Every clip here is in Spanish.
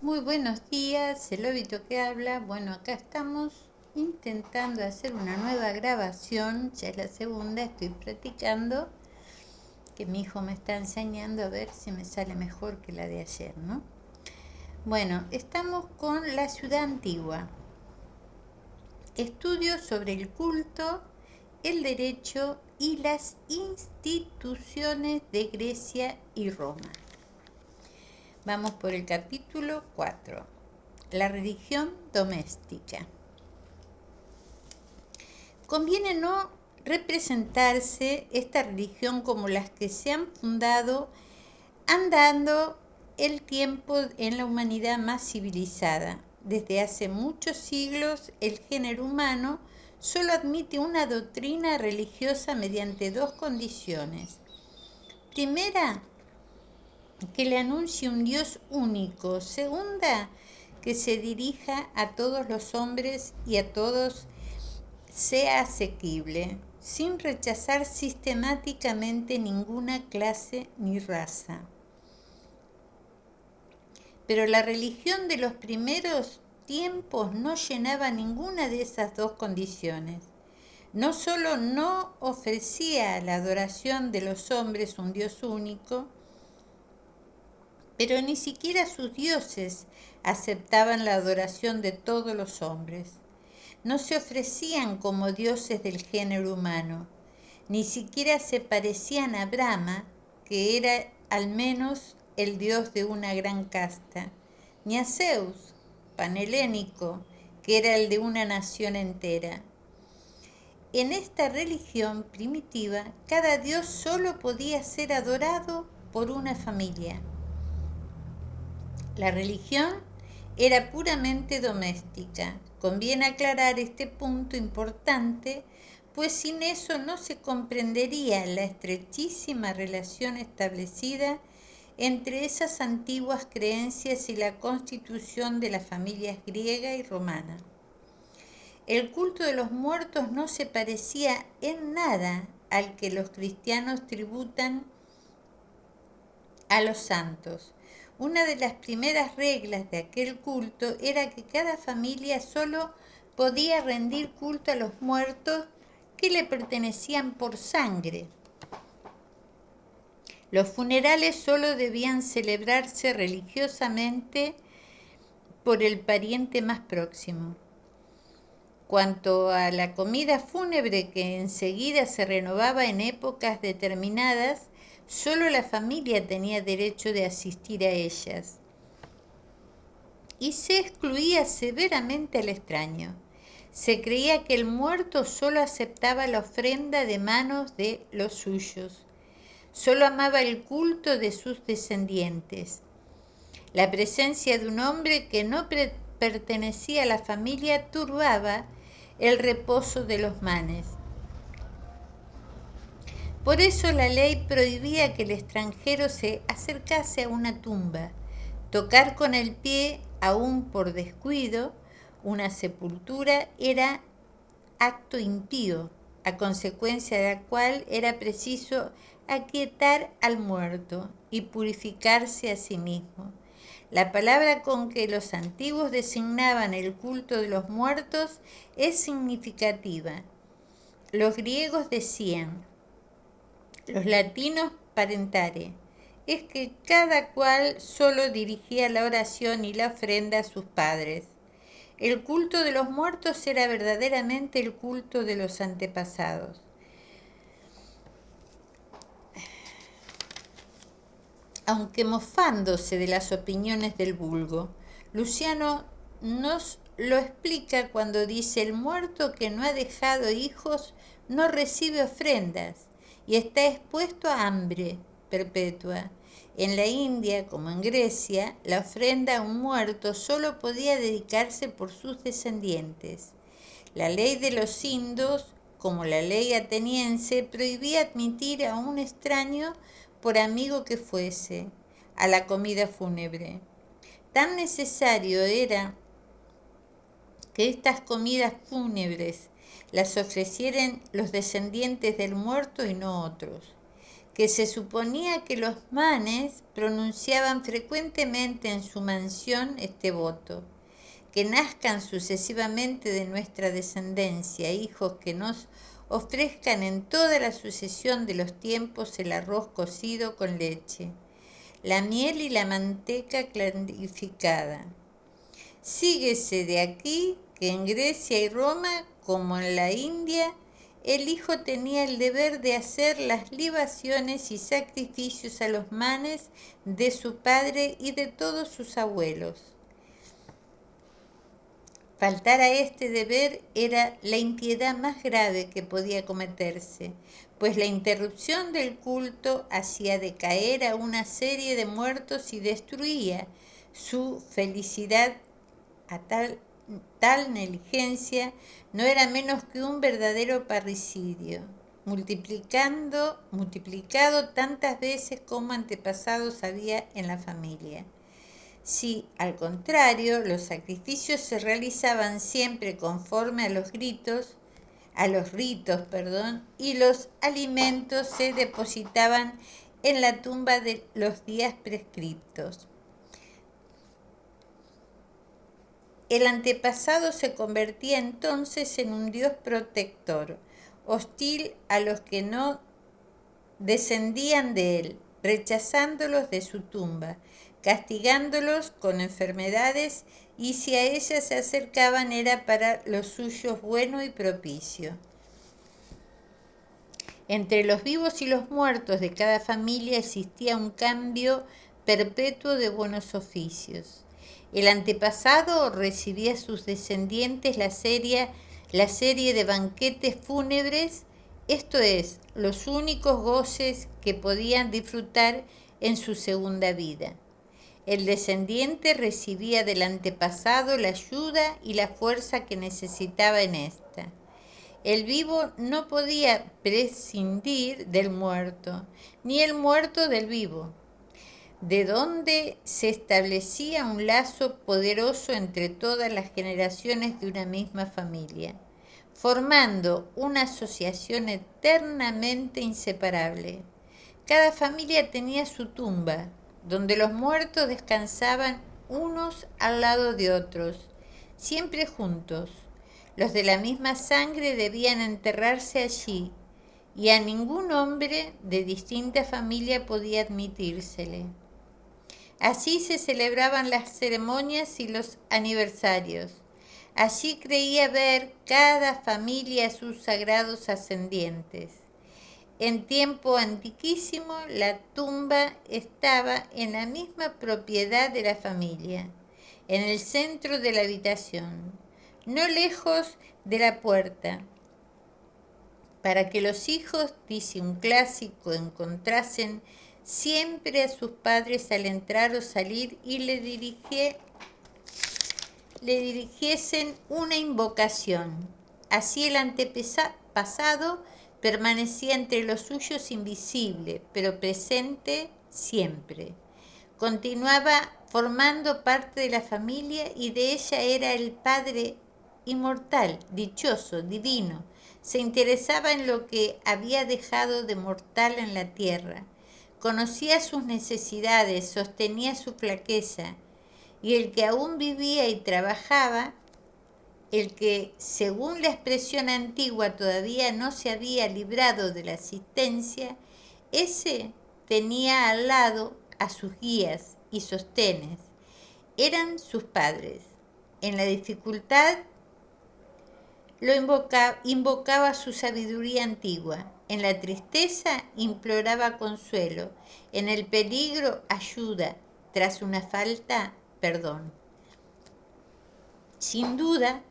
Muy buenos días, el óbito que habla. Bueno, acá estamos intentando hacer una nueva grabación, ya es la segunda, estoy practicando, que mi hijo me está enseñando a ver si me sale mejor que la de ayer, ¿no? Bueno, estamos con la ciudad antigua. Estudios sobre el culto, el derecho y las instituciones de Grecia y Roma. Vamos por el capítulo 4. La religión doméstica. Conviene no representarse esta religión como las que se han fundado andando el tiempo en la humanidad más civilizada. Desde hace muchos siglos el género humano solo admite una doctrina religiosa mediante dos condiciones. Primera, que le anuncie un Dios único. Segunda, que se dirija a todos los hombres y a todos sea asequible, sin rechazar sistemáticamente ninguna clase ni raza. Pero la religión de los primeros tiempos no llenaba ninguna de esas dos condiciones. No solo no ofrecía a la adoración de los hombres un Dios único, pero ni siquiera sus dioses aceptaban la adoración de todos los hombres. No se ofrecían como dioses del género humano, ni siquiera se parecían a Brahma, que era al menos el dios de una gran casta, ni a Zeus, panhelénico, que era el de una nación entera. En esta religión primitiva, cada dios solo podía ser adorado por una familia. La religión era puramente doméstica. Conviene aclarar este punto importante, pues sin eso no se comprendería la estrechísima relación establecida entre esas antiguas creencias y la constitución de las familias griega y romana. El culto de los muertos no se parecía en nada al que los cristianos tributan a los santos. Una de las primeras reglas de aquel culto era que cada familia solo podía rendir culto a los muertos que le pertenecían por sangre. Los funerales solo debían celebrarse religiosamente por el pariente más próximo. Cuanto a la comida fúnebre, que enseguida se renovaba en épocas determinadas, solo la familia tenía derecho de asistir a ellas. Y se excluía severamente al extraño. Se creía que el muerto solo aceptaba la ofrenda de manos de los suyos. Solo amaba el culto de sus descendientes. La presencia de un hombre que no pertenecía a la familia turbaba el reposo de los manes. Por eso la ley prohibía que el extranjero se acercase a una tumba. Tocar con el pie, aún por descuido, una sepultura era acto impío, a consecuencia de la cual era preciso aquietar al muerto y purificarse a sí mismo. La palabra con que los antiguos designaban el culto de los muertos es significativa. Los griegos decían, los latinos parentare, es que cada cual solo dirigía la oración y la ofrenda a sus padres. El culto de los muertos era verdaderamente el culto de los antepasados. Aunque mofándose de las opiniones del vulgo, Luciano nos lo explica cuando dice: el muerto que no ha dejado hijos no recibe ofrendas y está expuesto a hambre perpetua. En la India, como en Grecia, la ofrenda a un muerto solo podía dedicarse por sus descendientes. La ley de los indos, como la ley ateniense, prohibía admitir a un extraño, por amigo que fuese, a la comida fúnebre. Tan necesario era que estas comidas fúnebres las ofrecieran los descendientes del muerto y no otros. que se suponía que los manes pronunciaban frecuentemente en su mansión este voto: que nazcan sucesivamente de nuestra descendencia hijos que nos ofrezcan en toda la sucesión de los tiempos el arroz cocido con leche, la miel y la manteca clarificada. Síguese de aquí que en Grecia y Roma, como en la India, el hijo tenía el deber de hacer las libaciones y sacrificios a los manes de su padre y de todos sus abuelos. Faltar a este deber era la impiedad más grave que podía cometerse, pues la interrupción del culto hacía decaer a una serie de muertos y destruía su felicidad. A tal negligencia no era menos que un verdadero parricidio, multiplicado tantas veces como antepasados había en la familia. Si, al contrario, los sacrificios se realizaban siempre conforme a los ritos, y los alimentos se depositaban en la tumba de los días prescriptos. El antepasado se convertía entonces en un dios protector, hostil a los que no descendían de él, rechazándolos de su tumba, castigándolos con enfermedades, y si a ellas se acercaban era para los suyos bueno y propicio. Entre los vivos y los muertos de cada familia existía un cambio perpetuo de buenos oficios. El antepasado recibía a sus descendientes la serie de banquetes fúnebres, esto es, los únicos goces que podían disfrutar en su segunda vida. El descendiente recibía del antepasado la ayuda y la fuerza que necesitaba en esta. El vivo no podía prescindir del muerto, ni el muerto del vivo, de donde se establecía un lazo poderoso entre todas las generaciones de una misma familia, formando una asociación eternamente inseparable. Cada familia tenía su tumba, donde los muertos descansaban unos al lado de otros, siempre juntos. Los de la misma sangre debían enterrarse allí, y a ningún hombre de distinta familia podía admitírsele. Así se celebraban las ceremonias y los aniversarios. Allí creía ver cada familia a sus sagrados ascendientes. En tiempo antiquísimo, la tumba estaba en la misma propiedad de la familia, en el centro de la habitación, no lejos de la puerta, para que los hijos, dice un clásico, encontrasen siempre a sus padres al entrar o salir y le dirigiesen una invocación. Así el antepasado permanecía entre los suyos invisible, pero presente siempre. Continuaba formando parte de la familia y de ella era el Padre inmortal, dichoso, divino. Se interesaba en lo que había dejado de mortal en la tierra. Conocía sus necesidades, sostenía su flaqueza, y el que aún vivía y trabajaba, el que, según la expresión antigua, todavía no se había librado de la asistencia, ese tenía al lado a sus guías y sostenes. Eran sus padres. En la dificultad lo invocaba su sabiduría antigua. En la tristeza imploraba consuelo. En el peligro, ayuda. Tras una falta, perdón. Sin duda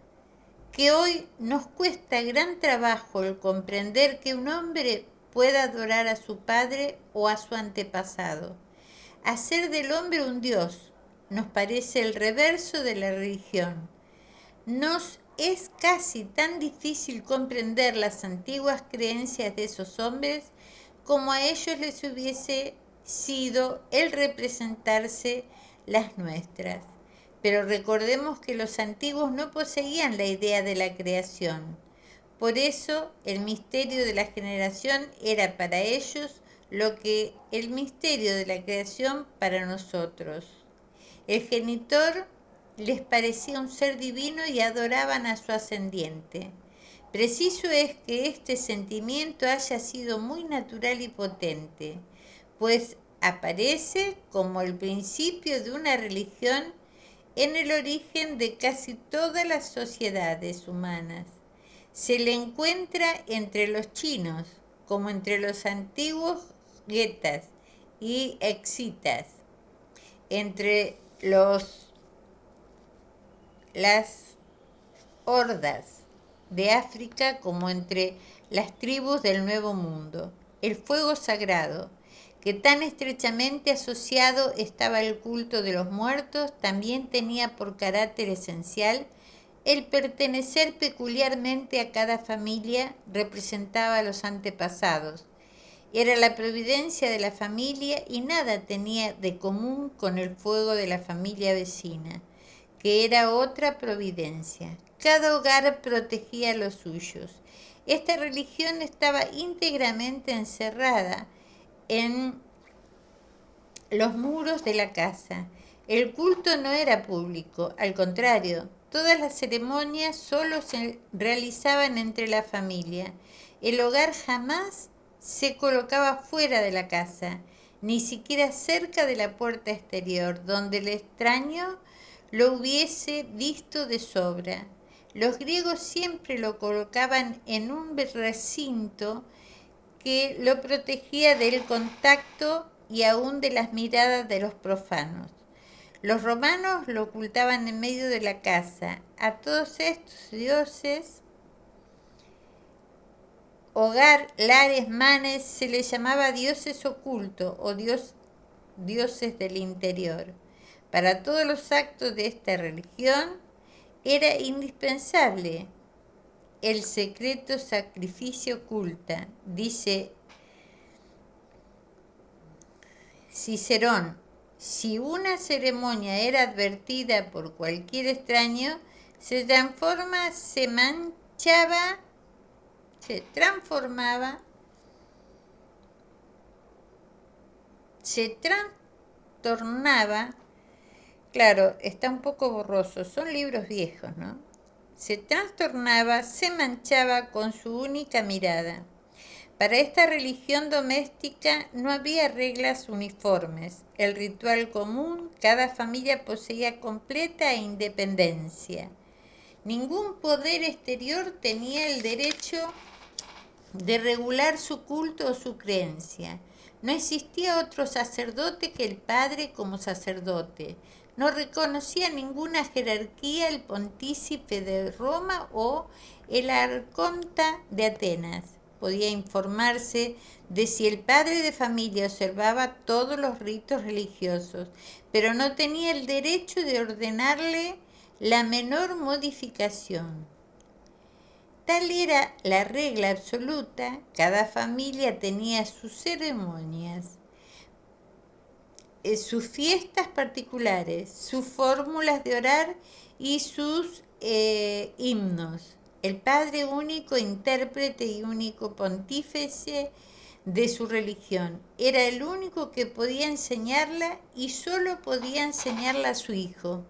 que hoy nos cuesta gran trabajo el comprender que un hombre pueda adorar a su padre o a su antepasado. Hacer del hombre un dios nos parece el reverso de la religión. Nos es casi tan difícil comprender las antiguas creencias de esos hombres como a ellos les hubiese sido el representarse las nuestras. Pero recordemos que los antiguos no poseían la idea de la creación. Por eso el misterio de la generación era para ellos lo que el misterio de la creación para nosotros. El genitor les parecía un ser divino y adoraban a su ascendiente. Preciso es que este sentimiento haya sido muy natural y potente, pues aparece como el principio de una religión en el origen de casi todas las sociedades humanas. Se le encuentra entre los chinos, como entre los antiguos getas y excitas, entre las hordas de África como entre las tribus del Nuevo Mundo. El fuego sagrado, que tan estrechamente asociado estaba al culto de los muertos, también tenía por carácter esencial el pertenecer peculiarmente a cada familia, representaba a los antepasados. Era la providencia de la familia y nada tenía de común con el fuego de la familia vecina, que era otra providencia. Cada hogar protegía a los suyos. Esta religión estaba íntegramente encerrada en los muros de la casa. El culto no era público, al contrario, todas las ceremonias solo se realizaban entre la familia. El hogar jamás se colocaba fuera de la casa, ni siquiera cerca de la puerta exterior, donde el extraño lo hubiese visto de sobra. Los griegos siempre lo colocaban en un recinto que lo protegía del contacto y aún de las miradas de los profanos. Los romanos lo ocultaban en medio de la casa. A todos estos dioses, hogar, lares, manes, se les llamaba dioses ocultos o dioses del interior. Para todos los actos de esta religión era indispensable el secreto sacrificio oculta, dice Cicerón. Si una ceremonia era advertida por cualquier extraño, se trastornaba, claro, está un poco borroso, son libros viejos, ¿no? Se trastornaba, se manchaba con su única mirada. Para esta religión doméstica no había reglas uniformes. El ritual común, cada familia poseía completa independencia. Ningún poder exterior tenía el derecho de regular su culto o su creencia. No existía otro sacerdote que el padre como sacerdote. No reconocía ninguna jerarquía el pontífice de Roma o el arconta de Atenas. Podía informarse de si el padre de familia observaba todos los ritos religiosos, pero no tenía el derecho de ordenarle la menor modificación. Tal era la regla absoluta, cada familia tenía sus ceremonias, sus fiestas particulares, sus fórmulas de orar y sus himnos. El padre único intérprete y único pontífice de su religión era el único que podía enseñarla y solo podía enseñarla a su hijo.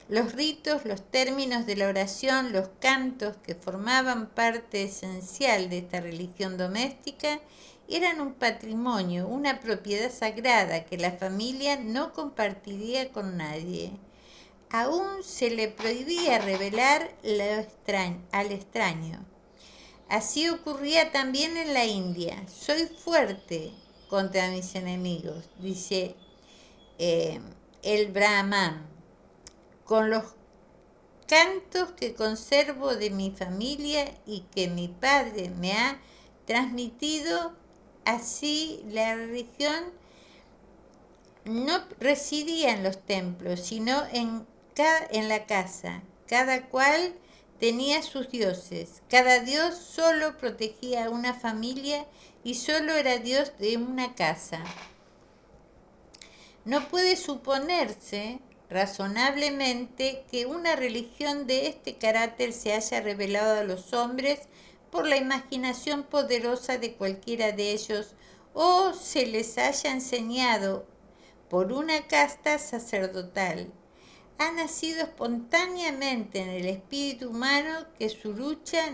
Los ritos, los términos de la oración, los cantos que formaban parte esencial de esta religión doméstica eran un patrimonio, una propiedad sagrada que la familia no compartiría con nadie. Aún se le prohibía revelar al extraño. Así ocurría también en la India. Soy fuerte contra mis enemigos, dice el Brahman. Con los cantos que conservo de mi familia y que mi padre me ha transmitido, así la religión no residía en los templos, sino en la casa. Cada cual tenía sus dioses. Cada dios solo protegía a una familia y solo era dios de una casa. No puede suponerse razonablemente que una religión de este carácter se haya revelado a los hombres por la imaginación poderosa de cualquiera de ellos o se les haya enseñado por una casta sacerdotal. Ha nacido espontáneamente en el espíritu humano que su lucha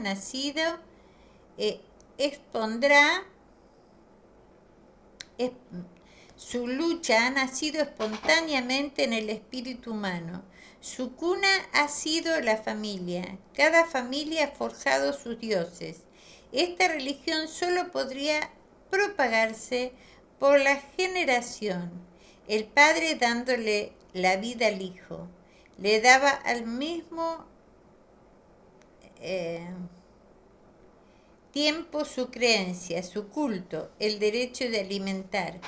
su lucha ha nacido espontáneamente en el espíritu humano. Su cuna ha sido la familia. Cada familia ha forjado sus dioses. Esta religión solo podría propagarse por la generación. El padre dándole la vida al hijo. Le daba al mismo tiempo su creencia, su culto, el derecho de alimentar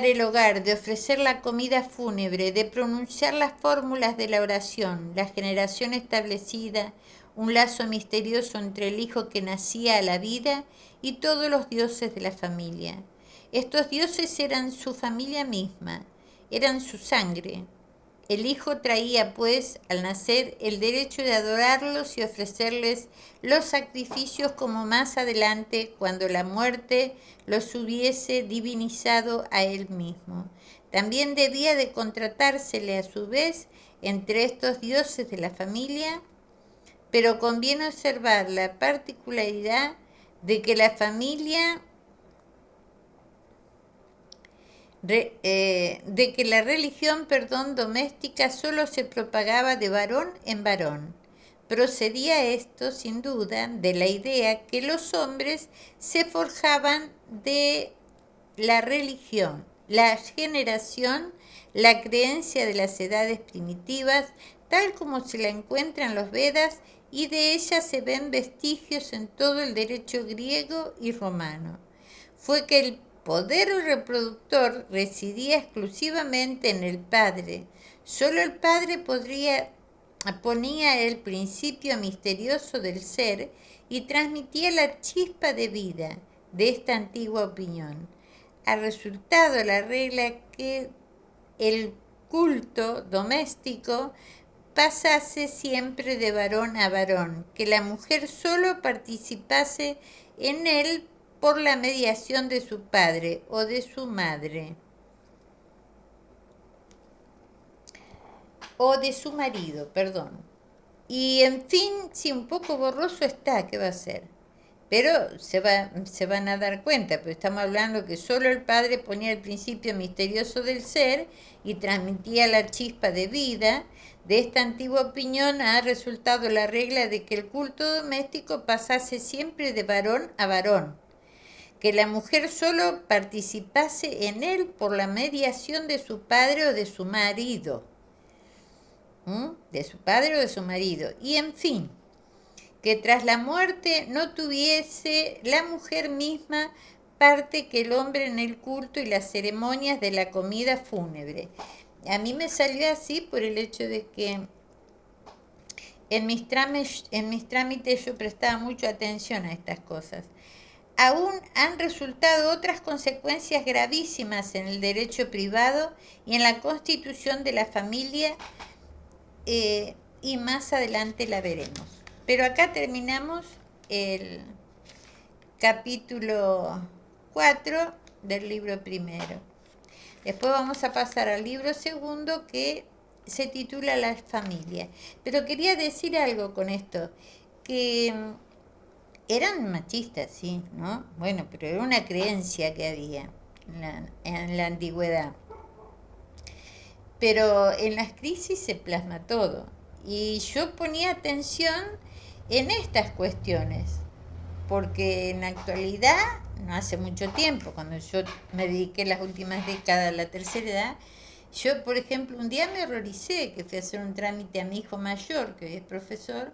el hogar, de ofrecer la comida fúnebre, de pronunciar las fórmulas de la oración, la generación establecida, un lazo misterioso entre el hijo que nacía a la vida y todos los dioses de la familia. Estos dioses eran su familia misma, eran su sangre. El hijo traía, pues, al nacer, el derecho de adorarlos y ofrecerles los sacrificios como más adelante, cuando la muerte los hubiese divinizado a él mismo. También debía de contratársele a su vez entre estos dioses de la familia, pero conviene observar la particularidad de que la familia de que la religión, doméstica solo se propagaba de varón en varón. Procedía esto, sin duda, de la idea que los hombres se forjaban de la religión, la generación, la creencia de las edades primitivas, tal como se la encuentra en los Vedas, y de ella se ven vestigios en todo el derecho griego y romano. Fue que el poder reproductor residía exclusivamente en el padre. Solo el padre ponía el principio misterioso del ser y transmitía la chispa de vida de esta antigua opinión. Ha resultado la regla que el culto doméstico pasase siempre de varón a varón, que la mujer solo participase en él por la mediación de su padre o de su madre, o de su marido, perdón. Y en fin, si un poco borroso está, ¿qué va a ser? Pero se van a dar cuenta, pero estamos hablando que solo el padre ponía el principio misterioso del ser y transmitía la chispa de vida. De esta antigua opinión ha resultado la regla de que el culto doméstico pasase siempre de varón a varón, que la mujer solo participase en él por la mediación de su padre o de su marido, de su padre o de su marido, y en fin, que tras la muerte no tuviese la mujer misma parte que el hombre en el culto y las ceremonias de la comida fúnebre. A mí me salió así por el hecho de que en mis trámites yo prestaba mucha atención a estas cosas. Aún han resultado otras consecuencias gravísimas en el derecho privado y en la constitución de la familia, y más adelante la veremos. Pero acá terminamos el capítulo 4 del libro primero. Después vamos a pasar al libro segundo, que se titula La familia. Pero quería decir algo con esto, que eran machistas, sí, ¿no? Bueno, pero era una creencia que había en la antigüedad. Pero en las crisis se plasma todo. Y yo ponía atención en estas cuestiones, porque en la actualidad, no hace mucho tiempo, cuando yo me dediqué las últimas décadas a la tercera edad, yo, por ejemplo, un día me horroricé que fui a hacer un trámite a mi hijo mayor, que es profesor,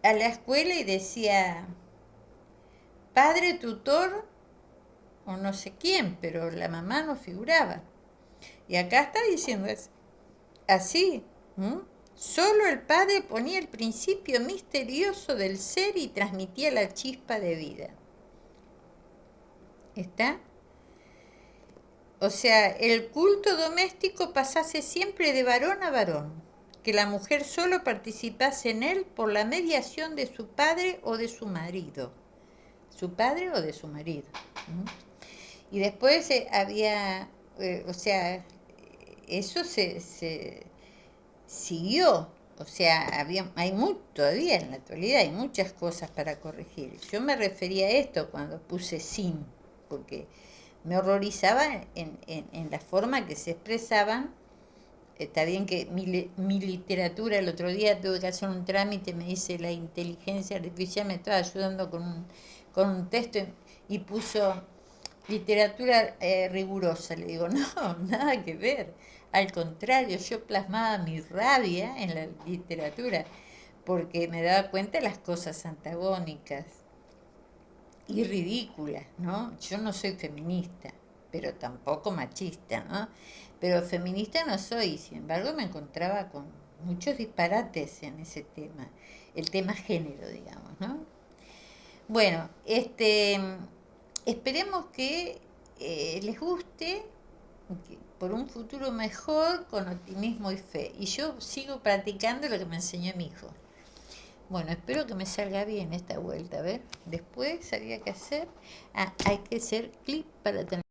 a la escuela, y decía padre tutor o no sé quién, pero la mamá no figuraba. Y acá está diciendo así. Solo el padre ponía el principio misterioso del ser y transmitía la chispa de vida. ¿Está? O sea, el culto doméstico pasase siempre de varón a varón, que la mujer solo participase en él por la mediación de su padre o de su marido. su padre o de su marido. ¿Mm? Y después había, o sea, eso se siguió. O sea, todavía en la actualidad hay muchas cosas para corregir. Yo me refería a esto cuando puse sin, porque me horrorizaba en la forma que se expresaban. Está bien que mi literatura, el otro día tuve que hacer un trámite, me dice la inteligencia artificial, me estaba ayudando con un texto y puso literatura rigurosa. Le digo, no, nada que ver. Al contrario, yo plasmaba mi rabia en la literatura porque me daba cuenta de las cosas antagónicas y ridículas, ¿no? Yo no soy feminista, pero tampoco machista, ¿no? Pero feminista no soy, sin embargo me encontraba con muchos disparates en ese tema, el tema género, digamos, ¿no? Bueno, esperemos que les guste, por un futuro mejor, con optimismo y fe. Y yo sigo practicando lo que me enseñó mi hijo. Bueno, espero que me salga bien esta vuelta. A ver, después había que hacer. Ah, hay que hacer clic para terminar.